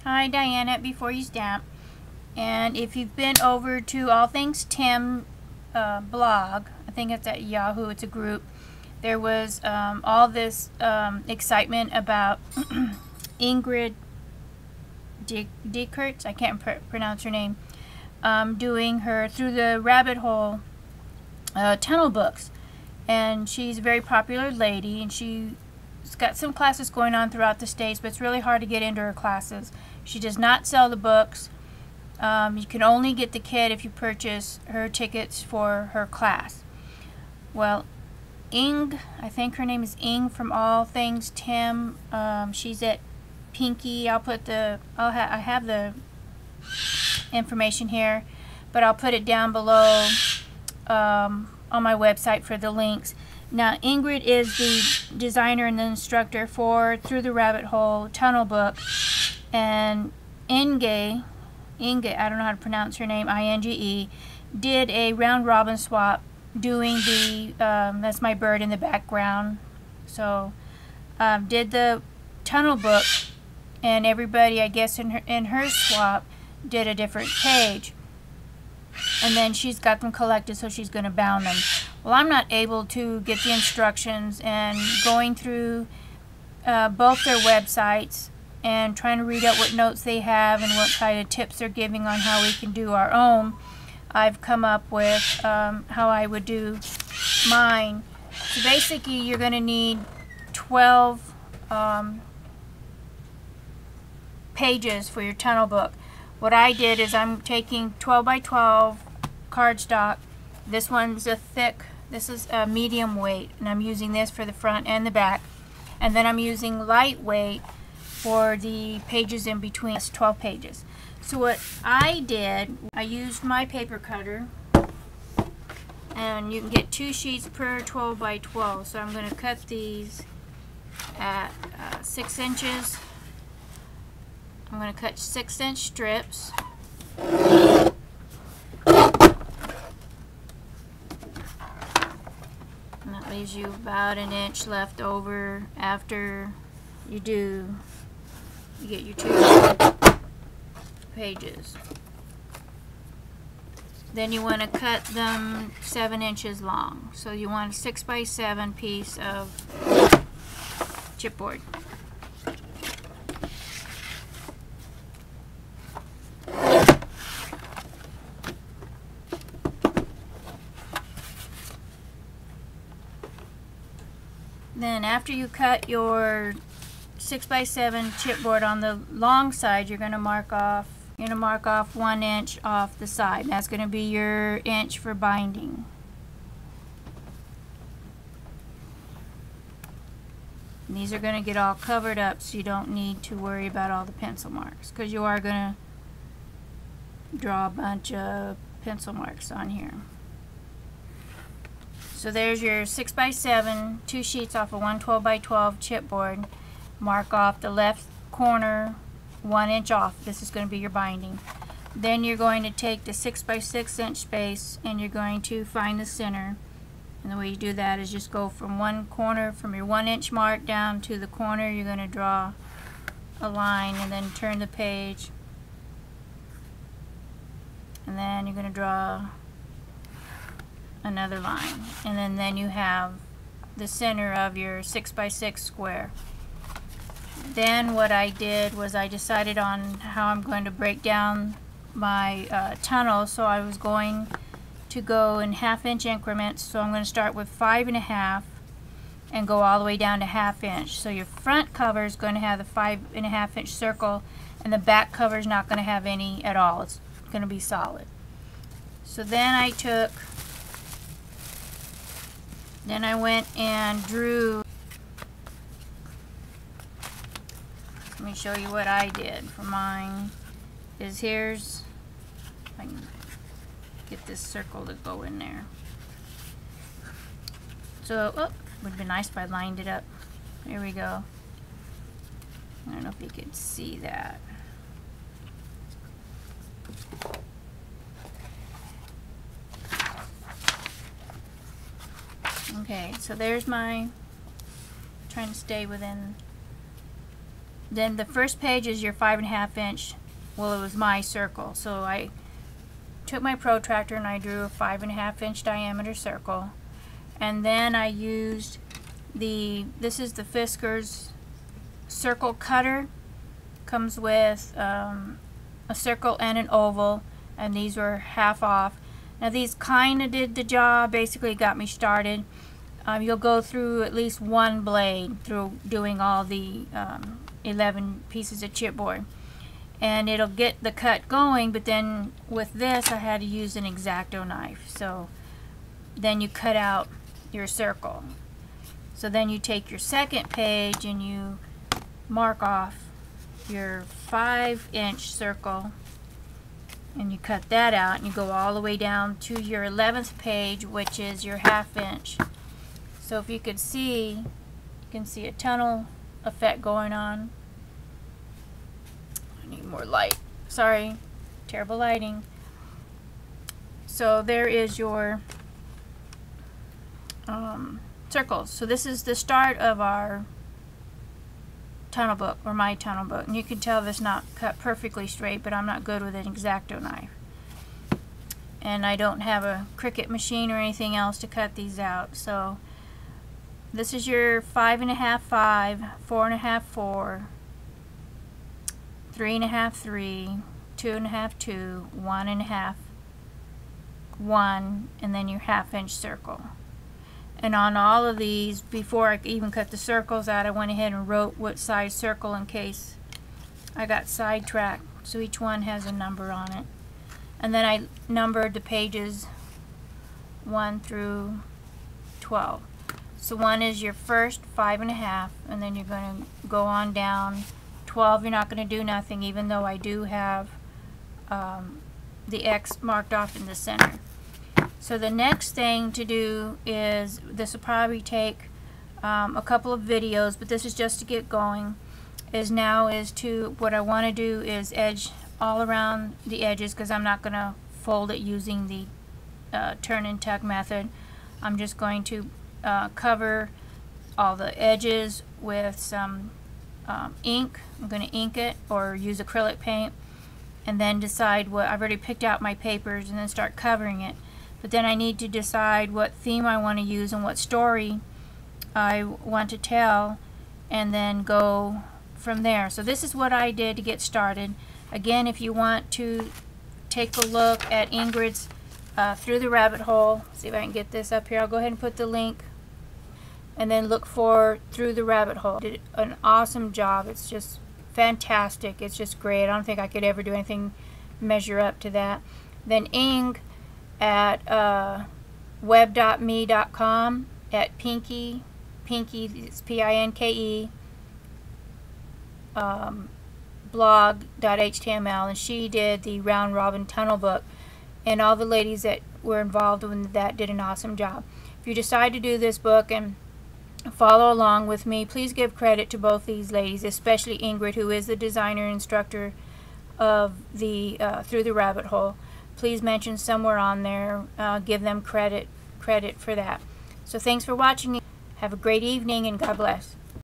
Hi, Diana, before you stamp. And if you've been over to All Things Tim blog, I think it's at Yahoo, it's a group, there was all this excitement about Ingrid Dijkers, I can't pronounce her name, doing her Through the Rabbit Hole tunnel books. And she's a very popular lady, and she's got some classes going on throughout the States, but it's really hard to get into her classes. She does not sell the books. You can only get the kit if you purchase her tickets for her class. Well, Inge, I think her name is Inge from All Things Tim. She's at Pinky. I have the information here, but I'll put it down below on my website for the links. Now, Ingrid is the designer and the instructor for Through the Rabbit Hole tunnel book, and Inge, I don't know how to pronounce her name, I-N-G-E, did a round robin swap doing the, that's my bird in the background, so did the tunnel book, and everybody, I guess, in her swap did a different page. And then she's got them collected, so she's going to bound them. Well, I'm not able to get the instructions, and going through both their websites and trying to read out what notes they have and what kind of tips they're giving on how we can do our own, I've come up with how I would do mine. So basically, you're going to need 12 pages for your tunnel book. What I did is I'm taking 12 by 12 cardstock. This one's a thick, this is a medium weight, and I'm using this for the front and the back. And then I'm using lightweight for the pages in between. It's 12 pages. So what I did, I used my paper cutter, and you can get 2 sheets per 12 by 12. So I'm going to cut these at 6 inches. I'm going to cut 6-inch strips. And that leaves you about an inch left over after you get your 2 pages. Then you want to cut them 7 inches long. So you want a 6 by 7 piece of chipboard. Then after you cut your 6 by 7 chipboard on the long side, you're going to mark off 1 inch off the side. That's going to be your inch for binding. And these are going to get all covered up, so you don't need to worry about all the pencil marks, because you are going to draw a bunch of pencil marks on here. So there's your 6 by 7, 2 sheets off of 112 by 12 chipboard. Mark off the left corner 1 inch off. This is going to be your binding. Then you're going to take the 6 by 6 inch space, and you're going to find the center. And the way you do that is just go from one corner, from your 1 inch mark down to the corner. You're going to draw a line, and then turn the page. And then you're going to draw another line, and then you have the center of your 6 by 6 square. Then what I did was I decided on how I'm going to break down my tunnel. So I was going to go in 1/2 inch increments. So I'm going to start with 5 1/2 and go all the way down to 1/2 inch. So your front cover is going to have the 5 1/2 inch circle, and the back cover is not going to have any at all. It's going to be solid. So then I went and drew. Let me show you what I did for mine. Here's, if I can get this circle to go in there. So, would have been nice if I lined it up. There we go. I don't know if you can see that. Okay, so there's my, trying to stay within then the first page is your 5.5 inch. Well, it was my circle, so I took my protractor and I drew a 5.5 inch diameter circle, and then I used this is the Fisker's circle cutter. Comes with a circle and an oval, and these were half off. Now these kind of did the job, basically got me started. You'll go through at least one blade through doing all the 11 pieces of chipboard, and it'll get the cut going. But then with this I had to use an X-Acto knife, so then you cut out your circle. So then you take your second page and you mark off your 5-inch circle, and you cut that out, and you go all the way down to your 11th page, which is your 1/2 inch. So if you could see, you can see a tunnel effect going on. I need more light. Sorry, terrible lighting. So there is your circles. So this is the start of our tunnel book, or my tunnel book, and you can tell this not cut perfectly straight, but I'm not good with an X-Acto knife, and I don't have a Cricut machine or anything else to cut these out. So this is your 5.5 5, 4.5 4, 3.5 3, 2.5 2, 1.5 1, and then your 1/2 inch circle. And on all of these, before I even cut the circles out, I went ahead and wrote what size circle in case I got sidetracked. So each one has a number on it. And then I numbered the pages 1 through 12. So 1 is your first 5.5, and then you're going to go on down. 12, you're not going to do nothing, even though I do have the X marked off in the center. So the next thing to do is, this will probably take a couple of videos, but this is just to get going, what I want to do is edge all around the edges, because I'm not going to fold it using the turn and tuck method. I'm just going to cover all the edges with some ink. I'm going to ink it or use acrylic paint, and then decide what, I've already picked out my papers, and then start covering it. But then I need to decide what theme I want to use and what story I want to tell, and then go from there. So this is what I did to get started. Again, if you want to take a look at Ingrid's Through the Rabbit Hole, see if I can get this up here. I'll go ahead and put the link, and then look for Through the Rabbit Hole. Did an awesome job. It's just fantastic. It's just great. I don't think I could ever do anything measure up to that. Then Inge at web.me.com, at Pinke, it's P-I-N-K-E, blog.html, and she did the round robin tunnel book, and all the ladies that were involved in that did an awesome job. If you decide to do this book and follow along with me, please give credit to both these ladies, especially Ingrid, who is the designer and instructor of the Through the Rabbit Hole. Please mention somewhere on there, give them credit for that. So thanks for watching. Have a great evening, and God bless.